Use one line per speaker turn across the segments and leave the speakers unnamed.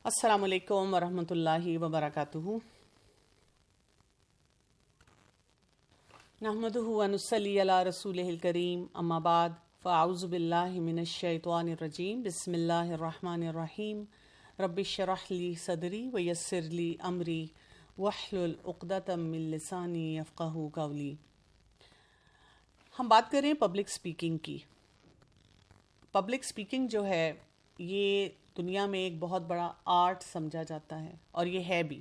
السلام علیکم ورحمۃ اللہ وبرکاتہ۔ نحمدہ ونصلی علی رسولہ الکریم، اما بعد فاعوذ باللہ من الشیطان الرجیم، بسم اللہ الرحمن الرحیم۔ رب اشرح لی صدری ویسر لی امری واحلل عقدۃ من لسانی یفقہوا قولی۔ ہم بات کریں پبلک سپیکنگ کی۔ پبلک سپیکنگ جو ہے یہ دنیا میں ایک بہت بڑا آرٹ سمجھا جاتا ہے، اور یہ ہے بھی،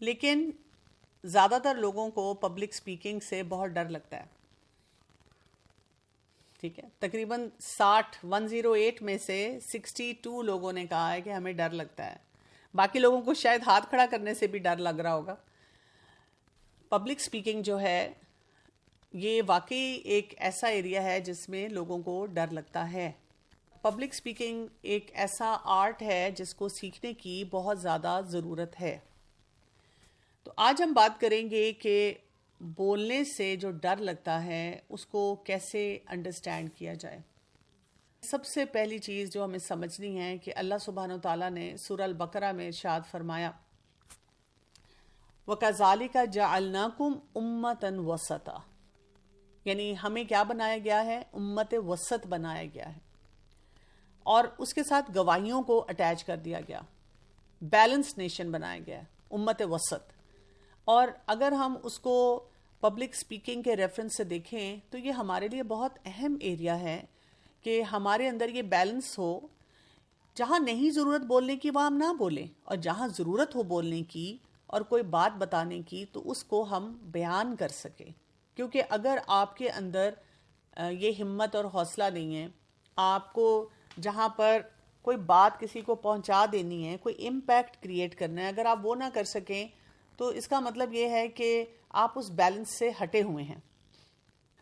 لیکن زیادہ تر لوگوں کو پبلک سپیکنگ سے بہت ڈر لگتا ہے۔ ٹھیک ہے، تقریباً 108 میں سے 62 لوگوں نے کہا ہے کہ ہمیں ڈر لگتا ہے۔ باقی لوگوں کو شاید ہاتھ کھڑا کرنے سے بھی ڈر لگ رہا ہوگا۔ پبلک سپیکنگ جو ہے یہ واقعی ایک ایسا ایریا ہے جس میں لوگوں کو ڈر لگتا ہے۔ پبلک سپیکنگ ایک ایسا آرٹ ہے جس کو سیکھنے کی بہت زیادہ ضرورت ہے۔ تو آج ہم بات کریں گے کہ بولنے سے جو ڈر لگتا ہے اس کو کیسے انڈرسٹینڈ کیا جائے۔ سب سے پہلی چیز جو ہمیں سمجھنی ہے کہ اللہ سبحانہ و تعالیٰ نے سورہ البقرہ میں ارشاد فرمایا، وَكَذَلِكَ جَعَلْنَاكُمْ أُمَّةً وَسَطًا، یعنی ہمیں کیا بنایا گیا ہے؟ امت وسط بنایا گیا ہے، اور اس کے ساتھ گواہیوں کو اٹیچ کر دیا گیا، بیلنس نیشن بنایا گیا ہے، امت وسط۔ اور اگر ہم اس کو پبلک سپیکنگ کے ریفرنس سے دیکھیں تو یہ ہمارے لیے بہت اہم ایریا ہے کہ ہمارے اندر یہ بیلنس ہو، جہاں نہیں ضرورت بولنے کی وہاں ہم نہ بولیں، اور جہاں ضرورت ہو بولنے کی اور کوئی بات بتانے کی تو اس کو ہم بیان کر سکیں۔ کیونکہ اگر آپ کے اندر یہ ہمت اور حوصلہ نہیں ہے، آپ کو جہاں پر کوئی بات کسی کو پہنچا دینی ہے، کوئی امپیکٹ کریٹ کرنا ہے، اگر آپ وہ نہ کر سکیں تو اس کا مطلب یہ ہے کہ آپ اس بیلنس سے ہٹے ہوئے ہیں۔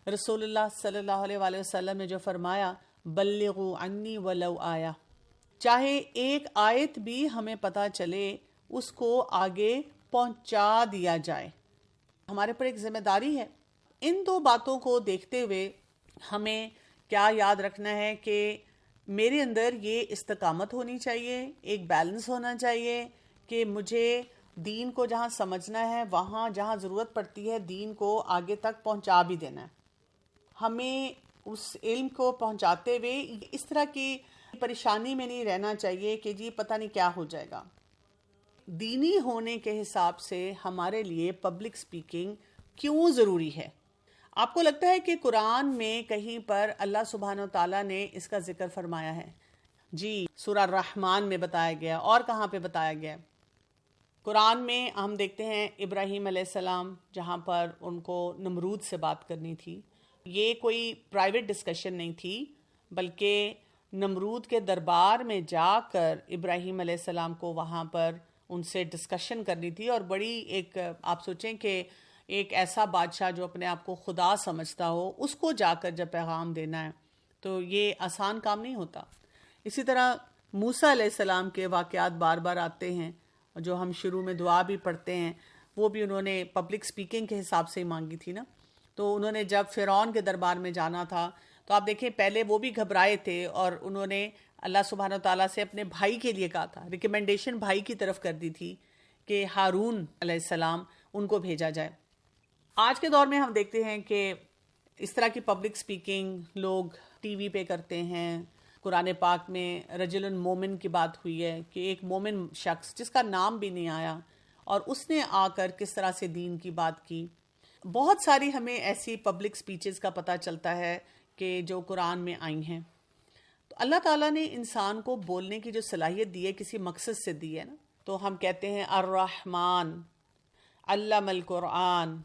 رسول اللہ صلی اللہ علیہ وآلہ وسلم نے جو فرمایا، بلغوا عنی ولو آیا، چاہے ایک آیت بھی ہمیں پتہ چلے اس کو آگے پہنچا دیا جائے۔ ہمارے پر ایک ذمہ داری ہے۔ ان دو باتوں کو دیکھتے ہوئے ہمیں کیا یاد رکھنا ہے کہ میرے اندر یہ استقامت ہونی چاہیے، ایک بیلنس ہونا چاہیے کہ مجھے دین کو جہاں سمجھنا ہے، وہاں جہاں ضرورت پڑتی ہے دین کو آگے تک پہنچا بھی دینا ہے۔ ہمیں اس علم کو پہنچاتے ہوئے اس طرح کی پریشانی میں نہیں رہنا چاہیے کہ جی پتہ نہیں کیا ہو جائے گا۔ دینی ہونے کے حساب سے ہمارے لیے پبلک سپیکنگ کیوں ضروری ہے؟ آپ کو لگتا ہے کہ قرآن میں کہیں پر اللہ سبحانہ و تعالیٰ نے اس کا ذکر فرمایا ہے؟ جی، سورہ الرحمن میں بتایا گیا، اور کہاں پہ بتایا گیا؟ قرآن میں ہم دیکھتے ہیں ابراہیم علیہ السلام جہاں پر ان کو نمرود سے بات کرنی تھی، یہ کوئی پرائیویٹ ڈسکشن نہیں تھی، بلکہ نمرود کے دربار میں جا کر ابراہیم علیہ السلام کو وہاں پر ان سے ڈسکشن کرنی تھی۔ اور بڑی ایک آپ سوچیں کہ ایک ایسا بادشاہ جو اپنے آپ کو خدا سمجھتا ہو، اس کو جا کر جب پیغام دینا ہے تو یہ آسان کام نہیں ہوتا۔ اسی طرح موسیٰ علیہ السلام کے واقعات بار بار آتے ہیں، جو ہم شروع میں دعا بھی پڑھتے ہیں، وہ بھی انہوں نے پبلک سپیکنگ کے حساب سے ہی مانگی تھی نا۔ تو انہوں نے جب فرعون کے دربار میں جانا تھا تو آپ دیکھیں پہلے وہ بھی گھبرائے تھے، اور انہوں نے اللہ سبحانہ و تعالیٰ سے اپنے بھائی کے لیے کہا تھا، ریکمنڈیشن بھائی کی طرف کر دی تھی کہ ہارون علیہ السلام ان کو بھیجا جائے۔ آج کے دور میں ہم دیکھتے ہیں کہ اس طرح کی پبلک سپیکنگ لوگ ٹی وی پہ کرتے ہیں۔ قرآن پاک میں رجل مومن کی بات ہوئی ہے کہ ایک مومن شخص جس کا نام بھی نہیں آیا، اور اس نے آ کر کس طرح سے دین کی بات کی۔ بہت ساری ہمیں ایسی پبلک سپیچز کا پتہ چلتا ہے کہ جو قرآن میں آئی ہیں۔ تو اللہ تعالیٰ نے انسان کو بولنے کی جو صلاحیت دی ہے کسی مقصد سے دی ہے نا، تو ہم کہتے ہیں الرحمن علم القرآن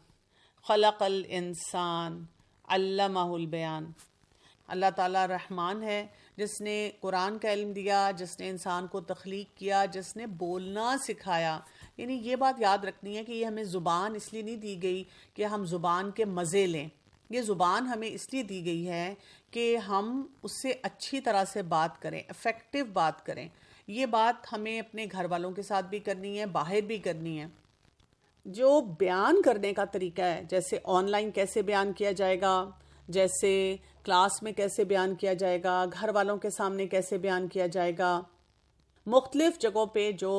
خلق الانسان علمہ البیان۔ اللہ تعالیٰ رحمان ہے جس نے قرآن کا علم دیا، جس نے انسان کو تخلیق کیا، جس نے بولنا سکھایا۔ یعنی یہ بات یاد رکھنی ہے کہ یہ ہمیں زبان اس لیے نہیں دی گئی کہ ہم زبان کے مزے لیں، یہ زبان ہمیں اس لیے دی گئی ہے کہ ہم اس سے اچھی طرح سے بات کریں، افیکٹو بات کریں۔ یہ بات ہمیں اپنے گھر والوں کے ساتھ بھی کرنی ہے، باہر بھی کرنی ہے۔ جو بیان کرنے کا طریقہ ہے، جیسے آن لائن کیسے بیان کیا جائے گا، جیسے کلاس میں کیسے بیان کیا جائے گا، گھر والوں کے سامنے کیسے بیان کیا جائے گا، مختلف جگہوں پہ جو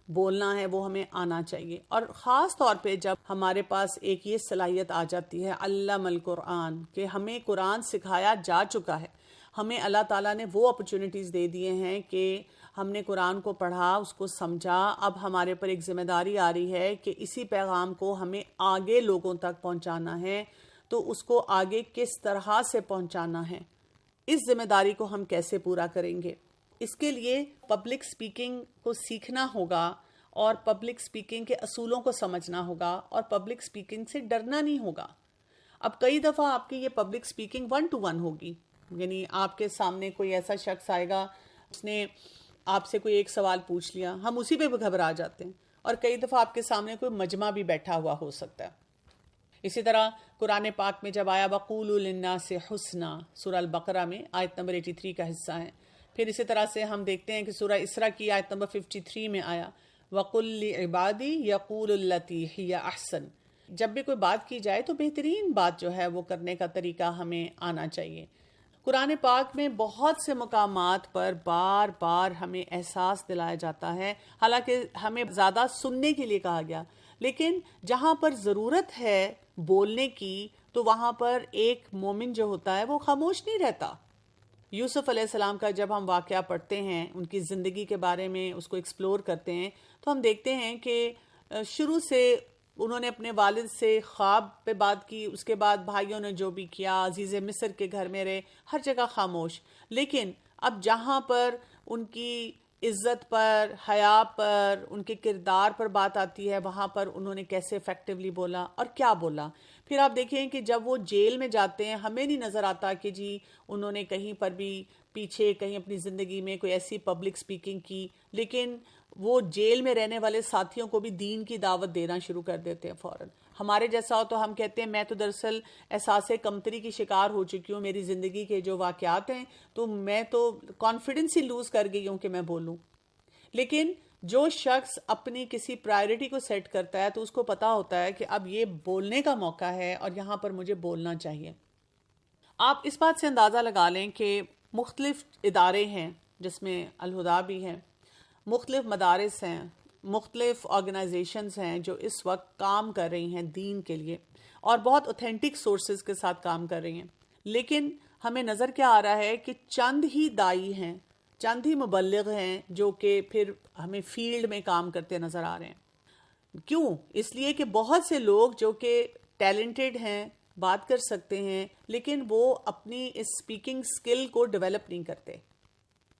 بولنا ہے وہ ہمیں آنا چاہیے، اور خاص طور پہ جب ہمارے پاس ایک یہ صلاحیت آ جاتی ہے علم القرآن، کہ ہمیں قرآن سکھایا جا چکا ہے، ہمیں اللہ تعالیٰ نے وہ اپرچونٹیز دے دیے ہیں کہ ہم نے قرآن کو پڑھا، اس کو سمجھا، اب ہمارے پر ایک ذمہ داری آ رہی ہے کہ اسی پیغام کو ہمیں آگے لوگوں تک پہنچانا ہے، تو اس کو آگے کس طرح سے پہنچانا ہے، اس ذمہ داری کو ہم کیسے پورا کریں گے۔ اس کے لیے پبلک سپیکنگ کو سیکھنا ہوگا، اور پبلک سپیکنگ کے اصولوں کو سمجھنا ہوگا، اور پبلک سپیکنگ سے ڈرنا نہیں ہوگا۔ اب کئی دفعہ آپ کی یہ پبلک سپیکنگ 1 to 1 ہوگی، یعنی آپ کے سامنے کوئی ایسا شخص آئے گا، اس نے آپ سے کوئی ایک سوال پوچھ لیا، ہم اسی پہ گھبرا جاتے ہیں، اور کئی دفعہ آپ کے سامنے کوئی مجمع بھی بیٹھا ہوا ہو سکتا ہے۔ اسی طرح قرآن پاک میں جب آیا وَقُولُوا لِلنَّاسِ حُسْنًا، سورہ البقرہ میں آیت نمبر 83 کا حصہ ہے۔ پھر اسی طرح سے ہم دیکھتے ہیں کہ سورہ اسراء کی آیت نمبر 53 میں آیا وَقُلْ لِعِبَادِي يَقُولُوا الَّتِي هِيَ أَحْسَنُ۔ جب بھی کوئی بات کی جائے تو بہترین بات جو ہے وہ کرنے کا طریقہ ہمیں آنا چاہیے۔ قرآن پاک میں بہت سے مقامات پر بار بار ہمیں احساس دلایا جاتا ہے، حالانکہ ہمیں زیادہ سننے کے لیے کہا گیا، لیکن جہاں پر ضرورت ہے بولنے کی تو وہاں پر ایک مومن جو ہوتا ہے وہ خاموش نہیں رہتا۔ یوسف علیہ السلام کا جب ہم واقعہ پڑھتے ہیں، ان کی زندگی کے بارے میں اس کو ایکسپلور کرتے ہیں، تو ہم دیکھتے ہیں کہ شروع سے انہوں نے اپنے والد سے خواب پہ بات کی، اس کے بعد بھائیوں نے جو بھی کیا، عزیز مصر کے گھر میں رہے، ہر جگہ خاموش، لیکن اب جہاں پر ان کی عزت پر، حیا پر، ان کے کردار پر بات آتی ہے، وہاں پر انہوں نے کیسے افیکٹولی بولا اور کیا بولا۔ پھر آپ دیکھیں کہ جب وہ جیل میں جاتے ہیں، ہمیں نہیں نظر آتا کہ جی انہوں نے کہیں پر بھی پیچھے کہیں اپنی زندگی میں کوئی ایسی پبلک سپیکنگ کی، لیکن وہ جیل میں رہنے والے ساتھیوں کو بھی دین کی دعوت دینا شروع کر دیتے ہیں فوراً۔ ہمارے جیسا ہو تو ہم کہتے ہیں میں تو دراصل احساس کمتری کی شکار ہو چکی ہوں، میری زندگی کے جو واقعات ہیں تو میں تو کانفیڈنس ہی لوز کر گئی ہوں کہ میں بولوں۔ لیکن جو شخص اپنی کسی پرائرٹی کو سیٹ کرتا ہے تو اس کو پتا ہوتا ہے کہ اب یہ بولنے کا موقع ہے اور یہاں پر مجھے بولنا چاہیے۔ آپ اس بات سے اندازہ لگا لیں کہ مختلف ادارے ہیں جس میں الہدا بھی ہے، مختلف مدارس ہیں، مختلف آرگنائزیشنز ہیں جو اس وقت کام کر رہی ہیں دین کے لیے، اور بہت اوتھینٹک سورسز کے ساتھ کام کر رہی ہیں، لیکن ہمیں نظر کیا آ رہا ہے کہ چند ہی دائی ہیں، چند ہی مبلغ ہیں جو کہ پھر ہمیں فیلڈ میں کام کرتے نظر آ رہے ہیں۔ کیوں؟ اس لیے کہ بہت سے لوگ جو کہ ٹیلنٹڈ ہیں، بات کر سکتے ہیں، لیکن وہ اپنی اس سپیکنگ سکل کو ڈیولپ نہیں کرتے۔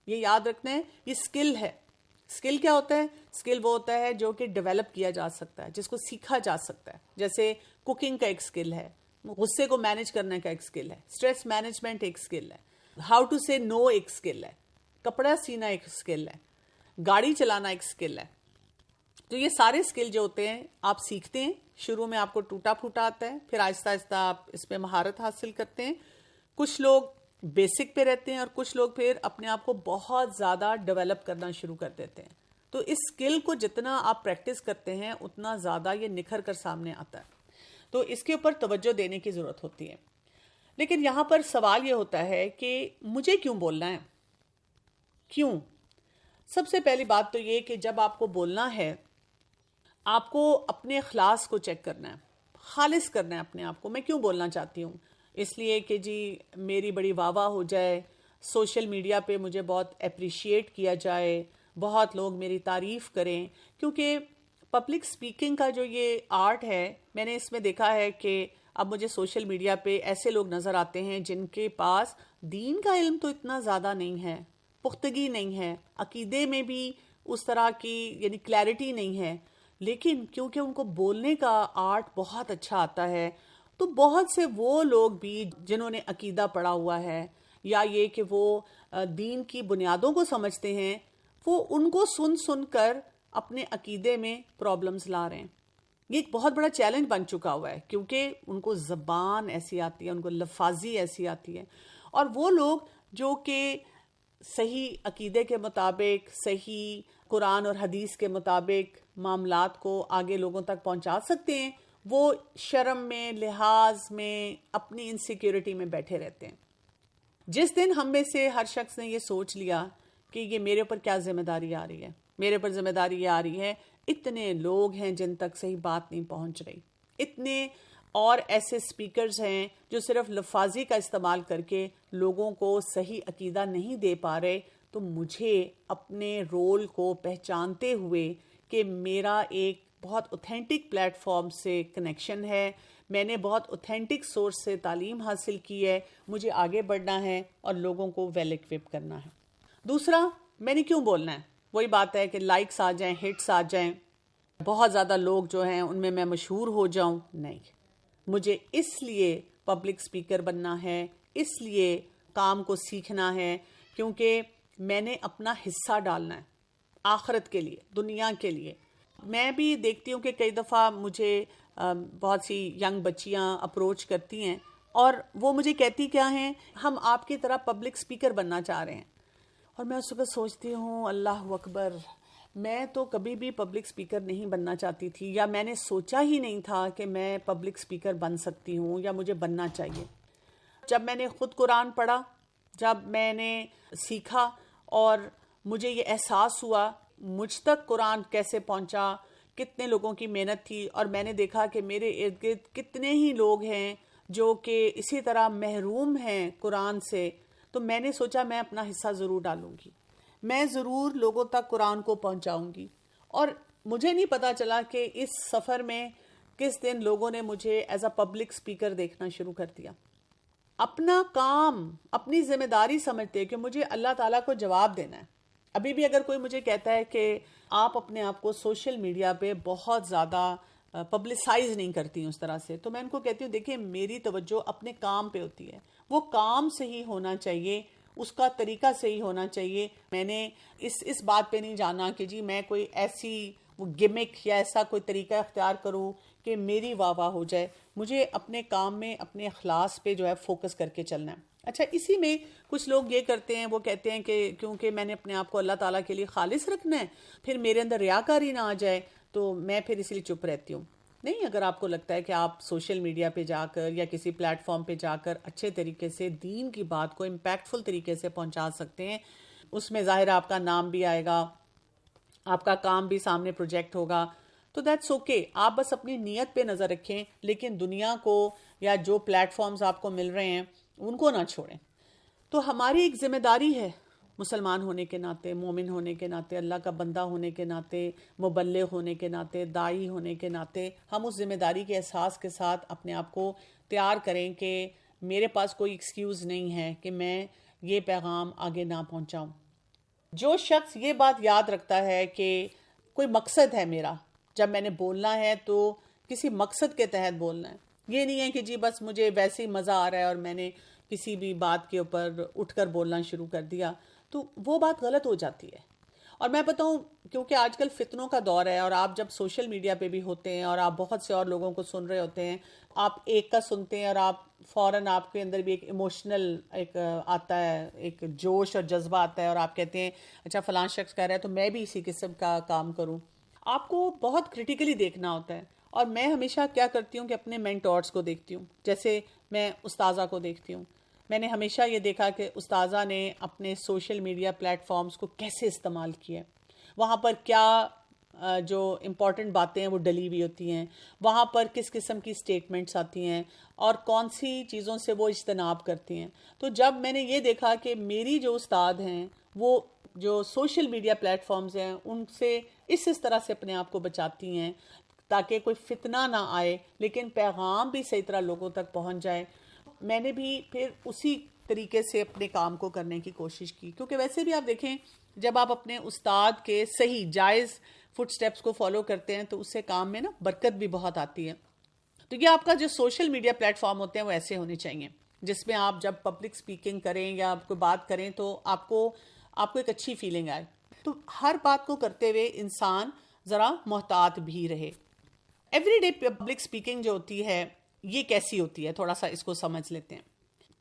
یہ یاد رکھنا ہے، یہ سکل ہے۔ سکل کیا ہوتا ہے؟ سکل وہ ہوتا ہے جو کہ ڈیولپ کیا جا سکتا ہے، جس کو سیکھا جا سکتا ہے۔ جیسے کوکنگ کا ایک سکل ہے، غصے کو مینج کرنے کا ایک سکل ہے، اسٹریس مینجمنٹ ایک سکل ہے، ہاؤ ٹو سے نو ایک سکل ہے، کپڑا سینا ایک سکل ہے، گاڑی چلانا ایک سکل ہے۔ تو یہ سارے سکل جو ہوتے ہیں آپ سیکھتے ہیں، شروع میں آپ کو ٹوٹا پھوٹا آتا ہے، پھر آہستہ آہستہ آپ اس پہ مہارت حاصل کرتے ہیں۔ کچھ لوگ بیسک پہ رہتے ہیں اور کچھ لوگ پھر اپنے آپ کو بہت زیادہ ڈیولپ کرنا شروع کر دیتے ہیں۔ تو اس سکل کو جتنا آپ پریکٹس کرتے ہیں اتنا زیادہ یہ نکھر کر سامنے آتا ہے، تو اس کے اوپر توجہ دینے کی ضرورت ہوتی ہے۔ لیکن یہاں پر سوال یہ ہوتا ہے کہ مجھے کیوں بولنا ہے؟ کیوں؟ سب سے پہلی بات تو یہ کہ جب آپ کو بولنا ہے، آپ کو اپنے اخلاص کو چیک کرنا ہے، خالص کرنا ہے اپنے آپ کو۔ میں کیوں بولنا چاہتی ہوں؟ اس لیے کہ جی میری بڑی واہ واہ ہو جائے، سوشل میڈیا پہ مجھے بہت اپریشیٹ کیا جائے، بہت لوگ میری تعریف کریں۔ کیونکہ پبلک سپیکنگ کا جو یہ آرٹ ہے، میں نے اس میں دیکھا ہے کہ اب مجھے سوشل میڈیا پہ ایسے لوگ نظر آتے ہیں جن کے پاس دین کا علم تو اتنا زیادہ نہیں ہے، پختگی نہیں ہے، عقیدے میں بھی اس طرح کی یعنی کلیئرٹی نہیں ہے، لیکن کیونکہ ان کو بولنے کا آرٹ بہت اچھا آتا ہے، تو بہت سے وہ لوگ بھی جنہوں نے عقیدہ پڑھا ہوا ہے یا یہ کہ وہ دین کی بنیادوں کو سمجھتے ہیں، وہ ان کو سن سن کر اپنے عقیدے میں پرابلمز لا رہے ہیں۔ یہ ایک بہت بڑا چیلنج بن چکا ہوا ہے، کیونکہ ان کو زبان ایسی آتی ہے، ان کو لفاظی ایسی آتی ہے، اور وہ لوگ جو کہ صحیح عقیدے کے مطابق، صحیح قرآن اور حدیث کے مطابق معاملات کو آگے لوگوں تک پہنچا سکتے ہیں، وہ شرم میں، لحاظ میں، اپنی انسیکیورٹی میں بیٹھے رہتے ہیں۔ جس دن ہم میں سے ہر شخص نے یہ سوچ لیا کہ یہ میرے اوپر کیا ذمہ داری آ رہی ہے. میرے اوپر ذمہ داری یہ آ رہی ہے اتنے لوگ ہیں جن تک صحیح بات نہیں پہنچ رہی, اتنے اور ایسے سپیکرز ہیں جو صرف لفاظی کا استعمال کر کے لوگوں کو صحیح عقیدہ نہیں دے پا رہے. تو مجھے اپنے رول کو پہچانتے ہوئے کہ میرا ایک بہت اوتھینٹک پلیٹ فارم سے کنیکشن ہے, میں نے بہت اوتھینٹک سورس سے تعلیم حاصل کی ہے, مجھے آگے بڑھنا ہے اور لوگوں کو ویل اکوپ کرنا ہے. دوسرا, میں نے کیوں بولنا ہے؟ وہی بات ہے کہ لائکس آ جائیں, ہٹس آ جائیں, بہت زیادہ لوگ جو ہیں ان میں مشہور ہو جاؤں. نہیں, مجھے اس لیے پبلک سپیکر بننا ہے, اس لیے کام کو سیکھنا ہے کیونکہ میں نے اپنا حصہ ڈالنا ہے آخرت کے لیے, دنیا کے لیے. میں بھی دیکھتی ہوں کہ کئی دفعہ مجھے بہت سی ینگ بچیاں اپروچ کرتی ہیں اور وہ مجھے کہتی کیا ہیں, ہم آپ کی طرح پبلک سپیکر بننا چاہ رہے ہیں. اور میں اس وقت سوچتی ہوں اللہ اکبر, میں تو کبھی بھی پبلک سپیکر نہیں بننا چاہتی تھی, یا میں نے سوچا ہی نہیں تھا کہ میں پبلک سپیکر بن سکتی ہوں یا مجھے بننا چاہیے. جب میں نے خود قرآن پڑھا, جب میں نے سیکھا اور مجھے یہ احساس ہوا مجھ تک قرآن کیسے پہنچا, کتنے لوگوں کی محنت تھی, اور میں نے دیکھا کہ میرے ارد گرد کتنے ہی لوگ ہیں جو کہ اسی طرح محروم ہیں قرآن سے, تو میں نے سوچا میں اپنا حصہ ضرور ڈالوں گی, میں ضرور لوگوں تک قرآن کو پہنچاؤں گی. اور مجھے نہیں پتا چلا کہ اس سفر میں کس دن لوگوں نے مجھے ایز اے پبلک سپیکر دیکھنا شروع کر دیا. اپنا کام, اپنی ذمہ داری سمجھتے کہ مجھے اللہ تعالیٰ کو جواب دینا ہے. ابھی بھی اگر کوئی مجھے کہتا ہے کہ آپ اپنے آپ کو سوشل میڈیا پہ بہت زیادہ پبلسائز نہیں کرتی اس طرح سے, تو میں ان کو کہتی ہوں دیکھیں میری توجہ اپنے کام پہ ہوتی ہے, وہ کام صحیح ہونا چاہیے, اس کا طریقہ صحیح ہونا چاہیے. میں نے اس بات پہ نہیں جانا کہ جی میں کوئی ایسی وہ گمک یا ایسا کوئی طریقہ اختیار کروں کہ میری واہ واہ ہو جائے. مجھے اپنے کام میں اپنے اخلاص پہ جو ہے فوکس کر کے چلنا ہے. اچھا, اسی میں کچھ لوگ یہ کرتے ہیں, وہ کہتے ہیں کہ کیونکہ میں نے اپنے آپ کو اللہ تعالیٰ کے لیے خالص رکھنا ہے, پھر میرے اندر ریاکاری نہ آ جائے, تو میں پھر اسی لیے چپ رہتی ہوں. نہیں, اگر آپ کو لگتا ہے کہ آپ سوشل میڈیا پہ جا کر یا کسی پلیٹ فارم پہ جا کر اچھے طریقے سے دین کی بات کو امپیکٹفل طریقے سے پہنچا سکتے ہیں, اس میں ظاہر آپ کا نام بھی آئے گا, آپ کا کام بھی سامنے پروجیکٹ ہوگا, تو دیٹس اوکے. آپ بس اپنی نیت پہ نظر رکھیں, لیکن دنیا کو یا جو پلیٹ فارمز آپ کو مل رہے ہیں ان کو نہ چھوڑیں. تو ہماری ایک ذمہ داری ہے مسلمان ہونے کے ناطے, مومن ہونے کے ناطے, اللہ کا بندہ ہونے کے ناطے, مبلغ ہونے کے ناطے, داعی ہونے کے ناطے, ہم اس ذمہ داری کے احساس کے ساتھ اپنے آپ کو تیار کریں کہ میرے پاس کوئی ایکسکیوز نہیں ہے کہ میں یہ پیغام آگے نہ پہنچاؤں. جو شخص یہ بات یاد رکھتا ہے کہ کوئی مقصد ہے میرا, جب میں نے بولنا ہے تو کسی مقصد کے تحت بولنا ہے, یہ نہیں ہے کہ جی بس مجھے ویسے ہی مزہ آ رہا ہے اور میں نے کسی بھی بات کے اوپر اٹھ کر بولنا شروع کر دیا, تو وہ بات غلط ہو جاتی ہے. اور میں بتاؤں, کیونکہ آج کل فتنوں کا دور ہے اور آپ جب سوشل میڈیا پہ بھی ہوتے ہیں اور آپ بہت سے اور لوگوں کو سن رہے ہوتے ہیں, آپ ایک کا سنتے ہیں اور آپ فوراً آپ کے اندر بھی ایک ایموشنل ایک آتا ہے, ایک جوش اور جذبہ آتا ہے, اور آپ کہتے ہیں اچھا فلاں شخص کہہ رہا ہے تو میں بھی اسی قسم کا کام کروں. آپ کو بہت کریٹیکلی دیکھنا ہوتا ہے. اور میں ہمیشہ کیا کرتی ہوں کہ اپنے مینٹورز کو دیکھتی ہوں, جیسے میں استاذہ کو دیکھتی ہوں. میں نے ہمیشہ یہ دیکھا کہ استاذہ نے اپنے سوشل میڈیا پلیٹ فارمز کو کیسے استعمال کیا ہے, وہاں پر کیا جو امپورٹنٹ باتیں ہیں وہ ڈلی ہوئی ہوتی ہیں, وہاں پر کس قسم کی سٹیٹمنٹس آتی ہیں اور کون سی چیزوں سے وہ اجتناب کرتی ہیں. تو جب میں نے یہ دیکھا کہ میری جو استاد ہیں وہ جو سوشل میڈیا پلیٹ فارمز ہیں ان سے اس طرح سے اپنے آپ کو بچاتی ہیں تاکہ کوئی فتنہ نہ آئے لیکن پیغام بھی صحیح طرح لوگوں تک پہنچ جائے, میں نے بھی پھر اسی طریقے سے اپنے کام کو کرنے کی کوشش کی. کیونکہ ویسے بھی آپ دیکھیں, جب آپ اپنے استاد کے صحیح جائز فٹ سٹیپس کو فالو کرتے ہیں تو اس سے کام میں نا برکت بھی بہت آتی ہے. تو یہ آپ کا جو سوشل میڈیا پلیٹ فارم ہوتے ہیں وہ ایسے ہونے چاہیے جس میں آپ جب پبلک سپیکنگ کریں یا آپ کوئی بات کریں تو آپ کو ایک اچھی فیلنگ آئے. تو ہر بات کو کرتے ہوئے انسان ذرا محتاط بھی رہے. ایوری ڈے پبلک سپیکنگ جو ہوتی ہے یہ کیسی ہوتی ہے, تھوڑا سا اس کو سمجھ لیتے ہیں.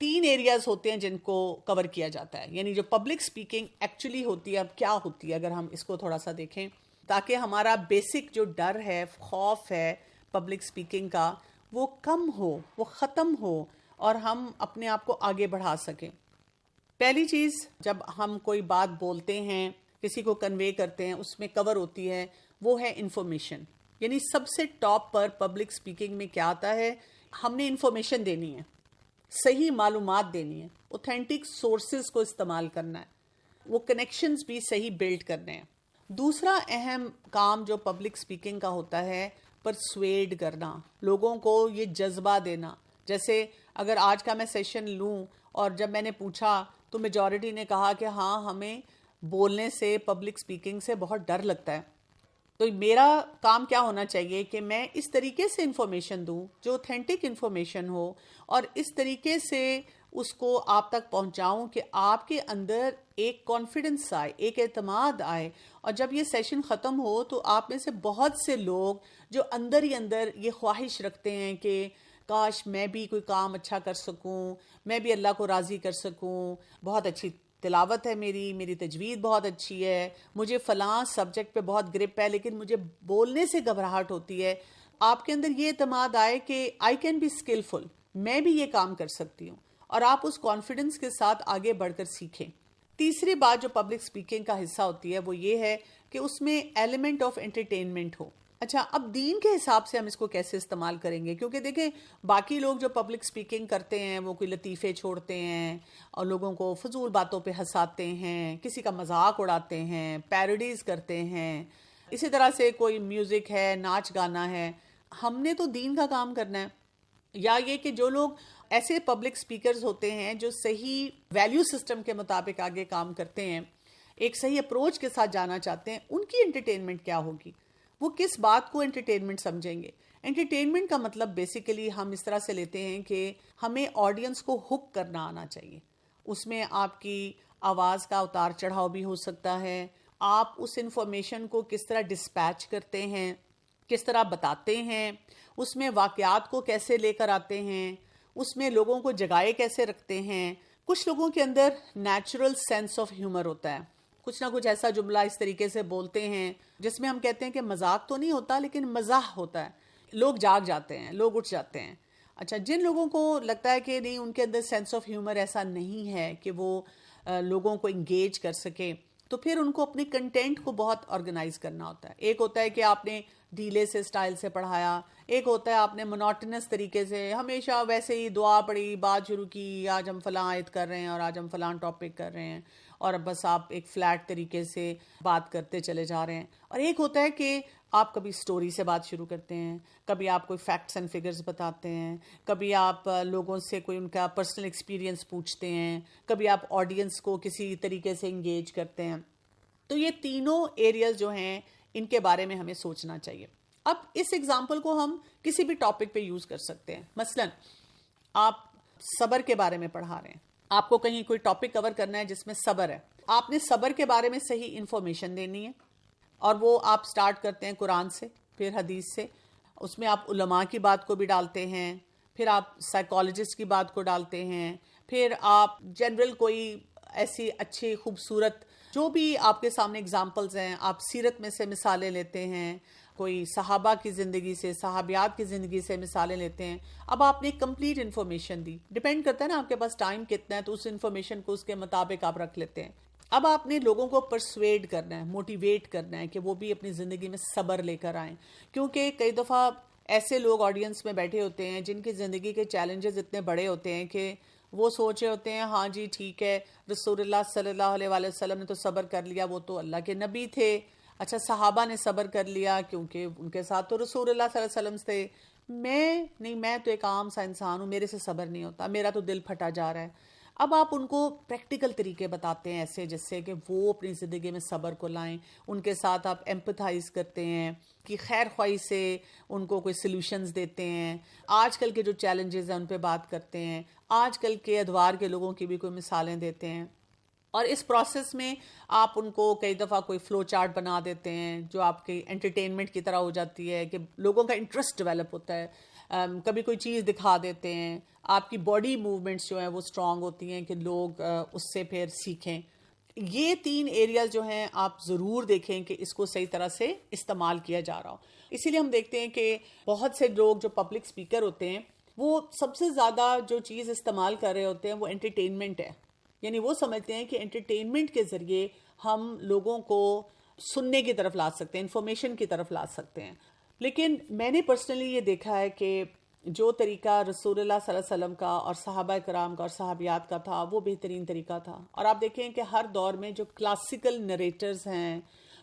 3 ایریاز ہوتے ہیں جن کو کور کیا جاتا ہے, یعنی جو پبلک سپیکنگ ایکچولی ہوتی ہے, اب کیا ہوتی ہے اگر ہم اس کو تھوڑا سا دیکھیں تاکہ ہمارا بیسک جو ڈر ہے, خوف ہے پبلک سپیکنگ کا, وہ کم ہو, وہ ختم ہو اور ہم اپنے آپ کو آگے بڑھا سکیں. پہلی چیز جب ہم کوئی بات بولتے ہیں، کسی کو کنوے کرتے ہیں، اس میں کور ہوتی ہے، وہ ہے انفارمیشن. یعنی سب سے ٹاپ پر پبلک سپیکنگ میں کیا آتا ہے؟ ہم نے انفارمیشن دینی ہے، صحیح معلومات دینی ہے، اوتھینٹک سورسز کو استعمال کرنا ہے، وہ کنیکشنز بھی صحیح بلڈ کرنے ہیں. دوسرا اہم کام جو پبلک سپیکنگ کا ہوتا ہے، پرسویڈ کرنا، لوگوں کو یہ جذبہ دینا. جیسے اگر آج کا میں سیشن لوں اور جب میں نے پوچھا تو میجورٹی نے کہا کہ ہاں ہمیں بولنے سے، پبلک سپیکنگ سے بہت ڈر لگتا ہے. تو میرا کام کیا ہونا چاہیے کہ میں اس طریقے سے انفارمیشن دوں جو اوتھینٹک انفارمیشن ہو، اور اس طریقے سے اس کو آپ تک پہنچاؤں کہ آپ کے اندر ایک کانفیڈنس آئے، ایک اعتماد آئے. اور جب یہ سیشن ختم ہو تو آپ میں سے بہت سے لوگ جو اندر ہی اندر یہ خواہش رکھتے ہیں کہ کاش میں بھی کوئی کام اچھا کر سکوں، میں بھی اللہ کو راضی کر سکوں، بہت اچھی تلاوت ہے میری تجوید بہت اچھی ہے، مجھے فلاں سبجیکٹ پہ بہت گرپ ہے لیکن مجھے بولنے سے گھبراہٹ ہوتی ہے. آپ کے اندر یہ اعتماد آئے کہ آئی کین بی اسکلفل، میں بھی یہ کام کر سکتی ہوں، اور آپ اس کانفیڈنس کے ساتھ آگے بڑھ کر سیکھیں. تیسری بات جو پبلک سپیکنگ کا حصہ ہوتی ہے وہ یہ ہے کہ اس میں ایلیمنٹ آف انٹرٹینمنٹ ہو. اچھا، اب دین کے حساب سے ہم اس کو کیسے استعمال کریں گے؟ کیونکہ دیکھیں باقی لوگ جو پبلک سپیکنگ کرتے ہیں وہ کوئی لطیفے چھوڑتے ہیں اور لوگوں کو فضول باتوں پہ ہنساتے ہیں، کسی کا مذاق اڑاتے ہیں، پیروڈیز کرتے ہیں. اسی طرح سے کوئی میوزک ہے، ناچ گانا ہے. ہم نے تو دین کا کام کرنا ہے. یا یہ کہ جو لوگ ایسے پبلک سپیکرز ہوتے ہیں جو صحیح ویلیو سسٹم کے مطابق آگے کام کرتے ہیں، ایک صحیح اپروچ کے ساتھ جانا چاہتے ہیں، ان کی انٹرٹینمنٹ کیا ہوگی؟ وہ کس بات کو انٹرٹینمنٹ سمجھیں گے؟ انٹرٹینمنٹ کا مطلب بیسیکلی ہم اس طرح سے لیتے ہیں کہ ہمیں آڈینس کو ہک کرنا آنا چاہیے. اس میں آپ کی آواز کا اتار چڑھاؤ بھی ہو سکتا ہے، آپ اس انفارمیشن کو کس طرح ڈسپیچ کرتے ہیں، کس طرح بتاتے ہیں، اس میں واقعات کو کیسے لے کر آتے ہیں، اس میں لوگوں کو جگائے کیسے رکھتے ہیں. کچھ لوگوں کے اندر نیچرل سینس آف ہیومر ہوتا ہے، کچھ نہ کچھ ایسا جملہ اس طریقے سے بولتے ہیں جس میں ہم کہتے ہیں کہ مذاق تو نہیں ہوتا لیکن مزاح ہوتا ہے. لوگ جاگ جاتے ہیں، لوگ اٹھ جاتے ہیں. اچھا، جن لوگوں کو لگتا ہے کہ نہیں، ان کے اندر سینس آف ہیومر ایسا نہیں ہے کہ وہ لوگوں کو انگیج کر سکے، تو پھر ان کو اپنے کنٹینٹ کو بہت آرگنائز کرنا ہوتا ہے. ایک ہوتا ہے کہ آپ نے ڈھیلے سے سٹائل سے پڑھایا، ایک ہوتا ہے آپ نے مونوٹنس طریقے سے ہمیشہ ویسے ہی دعا پڑھی، بات شروع کی، آج ہم فلاں آیت کر رہے ہیں اور آج ہم فلاں ٹاپک کر رہے ہیں، اور بس آپ ایک فلیٹ طریقے سے بات کرتے چلے جا رہے ہیں. اور ایک ہوتا ہے کہ آپ کبھی سٹوری سے بات شروع کرتے ہیں، کبھی آپ کوئی فیکٹس اینڈ فگرز بتاتے ہیں، کبھی آپ لوگوں سے کوئی ان کا پرسنل ایکسپیرینس پوچھتے ہیں، کبھی آپ آڈینس کو کسی طریقے سے انگیج کرتے ہیں. تو یہ تینوں ایریاز جو ہیں ان کے بارے میں ہمیں سوچنا چاہیے. اب اس ایگزامپل کو ہم کسی بھی ٹاپک پہ یوز کر سکتے ہیں. مثلا آپ صبر کے بارے میں پڑھا رہے ہیں، آپ کو کہیں کوئی ٹاپک کور کرنا ہے جس میں صبر ہے، آپ نے صبر کے بارے میں صحیح انفارمیشن دینی ہے، اور وہ آپ سٹارٹ کرتے ہیں قرآن سے، پھر حدیث سے. اس میں آپ علماء کی بات کو بھی ڈالتے ہیں، پھر آپ سائیکالوجسٹ کی بات کو ڈالتے ہیں، پھر آپ جنرل کوئی ایسی اچھی خوبصورت جو بھی آپ کے سامنے اگزامپلز ہیں، آپ سیرت میں سے مثالیں لیتے ہیں، کوئی صحابہ کی زندگی سے، صحابیات کی زندگی سے مثالیں لیتے ہیں. اب آپ نے کمپلیٹ انفارمیشن دی، ڈیپینڈ کرتا ہے نا آپ کے پاس ٹائم کتنا ہے، تو اس انفارمیشن کو اس کے مطابق آپ رکھ لیتے ہیں. اب آپ نے لوگوں کو پرسویڈ کرنا ہے، موٹیویٹ کرنا ہے کہ وہ بھی اپنی زندگی میں صبر لے کر آئیں. کیونکہ کئی دفعہ ایسے لوگ آڈینس میں بیٹھے ہوتے ہیں جن کی زندگی کے چیلنجز اتنے بڑے ہوتے ہیں کہ وہ سوچ رہے ہوتے ہیں ہاں جی ٹھیک ہے، رسول اللہ صلی اللہ علیہ وآلہ وسلم نے تو صبر کر لیا، وہ تو اللہ کے نبی تھے. اچھا، صحابہ نے صبر کر لیا کیونکہ ان کے ساتھ تو رسول اللہ صلی اللہ علیہ وسلم تھے. میں تو ایک عام سا انسان ہوں، میرے سے صبر نہیں ہوتا، میرا تو دل پھٹا جا رہا ہے. اب آپ ان کو پریکٹیکل طریقے بتاتے ہیں ایسے جس سے کہ وہ اپنی زندگی میں صبر کو لائیں. ان کے ساتھ آپ ایمپتھائز کرتے ہیں کہ خیر خواہی سے ان کو کوئی سلوشنز دیتے ہیں. آج کل کے جو چیلنجز ہیں ان پہ بات کرتے ہیں، آج کل کے ادوار کے لوگوں کی بھی کوئی مثالیں دیتے ہیں. اور اس پروسیس میں آپ ان کو کئی دفعہ کوئی فلو چارٹ بنا دیتے ہیں جو آپ کی انٹرٹینمنٹ کی طرح ہو جاتی ہے کہ لوگوں کا انٹرسٹ ڈیولپ ہوتا ہے. کبھی کوئی چیز دکھا دیتے ہیں، آپ کی باڈی موومنٹس جو ہیں وہ اسٹرانگ ہوتی ہیں کہ لوگ اس سے پھر سیکھیں. یہ تین ایریاز جو ہیں آپ ضرور دیکھیں کہ اس کو صحیح طرح سے استعمال کیا جا رہا ہو. اسی لیے ہم دیکھتے ہیں کہ بہت سے لوگ جو پبلک سپیکر ہوتے ہیں وہ سب سے زیادہ جو چیز استعمال کر رہے ہوتے ہیں وہ انٹرٹینمنٹ ہے. یعنی وہ سمجھتے ہیں کہ انٹرٹینمنٹ کے ذریعے ہم لوگوں کو سننے کی طرف لا سکتے ہیں، انفارمیشن کی طرف لا سکتے ہیں. لیکن میں نے پرسنلی یہ دیکھا ہے کہ جو طریقہ رسول اللہ صلی اللہ علیہ وسلم کا اور صحابہ کرام کا اور صحابیات کا تھا وہ بہترین طریقہ تھا. اور آپ دیکھیں کہ ہر دور میں جو کلاسیکل نریٹرز ہیں،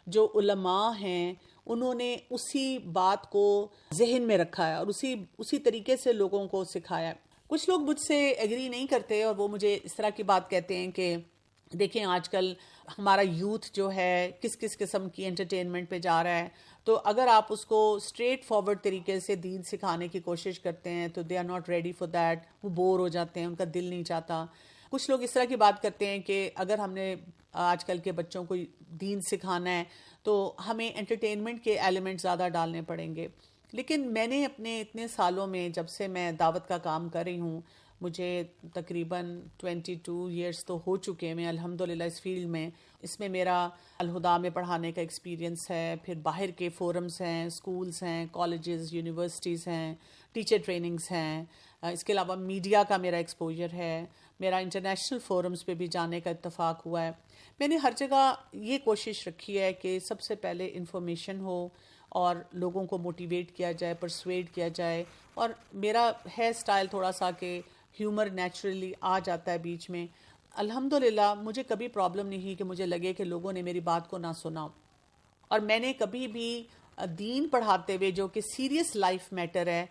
جو علماء ہیں، انہوں نے اسی بات کو ذہن میں رکھا ہے اور اسی طریقے سے لوگوں کو سکھایا ہے. کچھ لوگ مجھ سے ایگری نہیں کرتے اور وہ مجھے اس طرح کی بات کہتے ہیں کہ دیکھیں آج کل ہمارا یوتھ جو ہے کس کس قسم کی انٹرٹینمنٹ پہ جا رہا ہے، تو اگر آپ اس کو اسٹریٹ فارورڈ طریقے سے دین سکھانے کی کوشش کرتے ہیں تو they are not ready for that, وہ بور ہو جاتے ہیں، ان کا دل نہیں چاہتا. کچھ لوگ اس طرح کی بات کرتے ہیں کہ اگر ہم نے آج کل کے بچوں کو دین سکھانا ہے تو ہمیں انٹرٹینمنٹ کے ایلیمنٹ زیادہ ڈالنے پڑیں گے. لیکن میں نے اپنے اتنے سالوں میں جب سے میں دعوت کا کام کر رہی ہوں، مجھے تقریباً 22 ایئرس تو ہو چکے ہیں میں الحمدللہ اس فیلڈ میں. اس میں میرا الہدا میں پڑھانے کا ایکسپیرینس ہے، پھر باہر کے فورمز ہیں، اسکولز ہیں، کالجز، یونیورسٹیز ہیں، ٹیچر ٹریننگز ہیں. اس کے علاوہ میڈیا کا میرا ایکسپوجر ہے، میرا انٹرنیشنل فورمز پہ بھی جانے کا اتفاق ہوا ہے. میں نے ہر جگہ یہ کوشش رکھی ہے کہ سب سے پہلے انفارمیشن ہو اور لوگوں کو موٹیویٹ کیا جائے، پرسویڈ کیا جائے. اور میرا ہے سٹائل تھوڑا سا کہ ہیومر نیچرلی آ جاتا ہے بیچ میں. الحمدللہ مجھے کبھی پرابلم نہیں ہوئی کہ مجھے لگے کہ لوگوں نے میری بات کو نہ سنا. اور میں نے کبھی بھی دین پڑھاتے ہوئے جو کہ سیریس لائف میٹر ہے،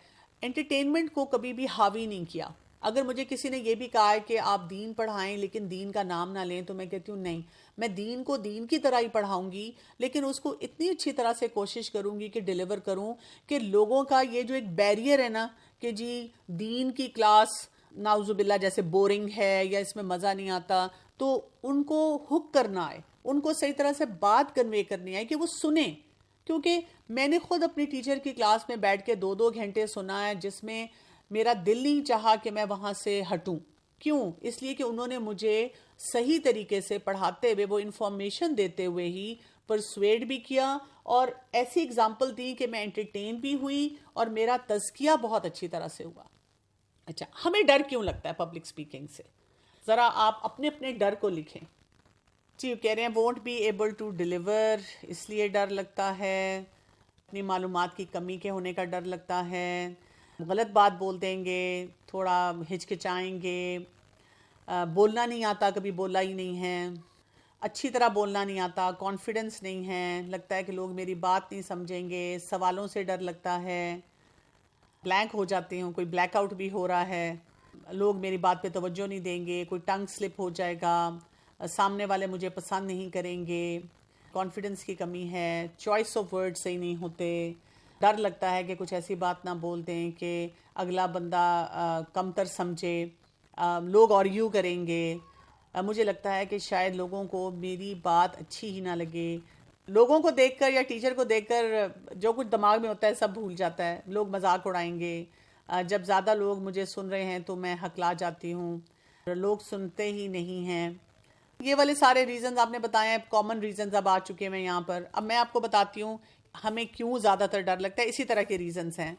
انٹرٹینمنٹ کو کبھی بھی حاوی نہیں کیا. اگر مجھے کسی نے یہ بھی کہا ہے کہ آپ دین پڑھائیں لیکن دین کا نام نہ لیں، تو میں کہتی ہوں نہیں، میں دین کو دین کی طرح ہی پڑھاؤں گی، لیکن اس کو اتنی اچھی طرح سے کوشش کروں گی کہ ڈیلیور کروں کہ لوگوں کا یہ جو ایک بیریئر ہے نا کہ جی دین کی کلاس نعوذ باللہ جیسے بورنگ ہے یا اس میں مزہ نہیں آتا، تو ان کو ہک کرنا ہے، ان کو صحیح طرح سے بات کنوے کرنی ہے کہ وہ سنیں. کیونکہ میں نے خود اپنی ٹیچر کی کلاس میں بیٹھ کے 2 گھنٹے سنا ہے جس میں میرا دل نہیں چاہا کہ میں وہاں سے ہٹوں. کیوں؟ اس لیے کہ انہوں نے مجھے صحیح طریقے سے پڑھاتے ہوئے، وہ انفارمیشن دیتے ہوئے ہی پرسویڈ بھی کیا اور ایسی اگزامپل دی کہ میں انٹرٹین بھی ہوئی اور میرا تزکیہ بہت اچھی طرح سے ہوا. اچھا، ہمیں ڈر کیوں لگتا ہے پبلک سپیکنگ سے؟ ذرا آپ اپنے اپنے ڈر کو لکھیں. جی کہہ رہے ہیں won't be able to deliver, اس لیے ڈر لگتا ہے، اپنی معلومات کی کمی کے ہونے کا ڈر لگتا ہے، غلط بات بول دیں گے، تھوڑا ہچکچائیں گے، بولنا نہیں آتا، کبھی بولا ہی نہیں ہے، اچھی طرح بولنا نہیں آتا، کانفیڈنس نہیں ہے، لگتا ہے کہ لوگ میری بات نہیں سمجھیں گے، سوالوں سے ڈر لگتا ہے، بلینک ہو جاتی ہوں، کوئی بلیک آؤٹ بھی ہو رہا ہے، لوگ میری بات پہ توجہ نہیں دیں گے، کوئی ٹنگ سلپ ہو جائے گا، سامنے والے مجھے پسند نہیں کریں گے، کانفیڈنس کی کمی ہے، چوائس آف ورڈ صحیح نہیں ہوتے، ڈر لگتا ہے کہ کچھ ایسی بات نہ بول دیں کہ اگلا بندہ کمتر سمجھے، لوگ آرگیو کریں گے، مجھے لگتا ہے کہ شاید لوگوں کو میری بات اچھی ہی نہ لگے، لوگوں کو دیکھ کر یا ٹیچر کو دیکھ کر جو کچھ دماغ میں ہوتا ہے سب بھول جاتا ہے، لوگ مذاق اڑائیں گے، جب زیادہ لوگ مجھے سن رہے ہیں تو میں ہکلا جاتی ہوں، لوگ سنتے ہی نہیں ہیں. یہ والے سارے ریزنز آپ نے بتائے ہیں، کامن ریزنز اب آ چکے ہیں یہاں پر. اب میں آپ کو بتاتی ہوں ہمیں کیوں زیادہ تر ڈر لگتا ہے. اسی طرح کے ریزنز ہیں.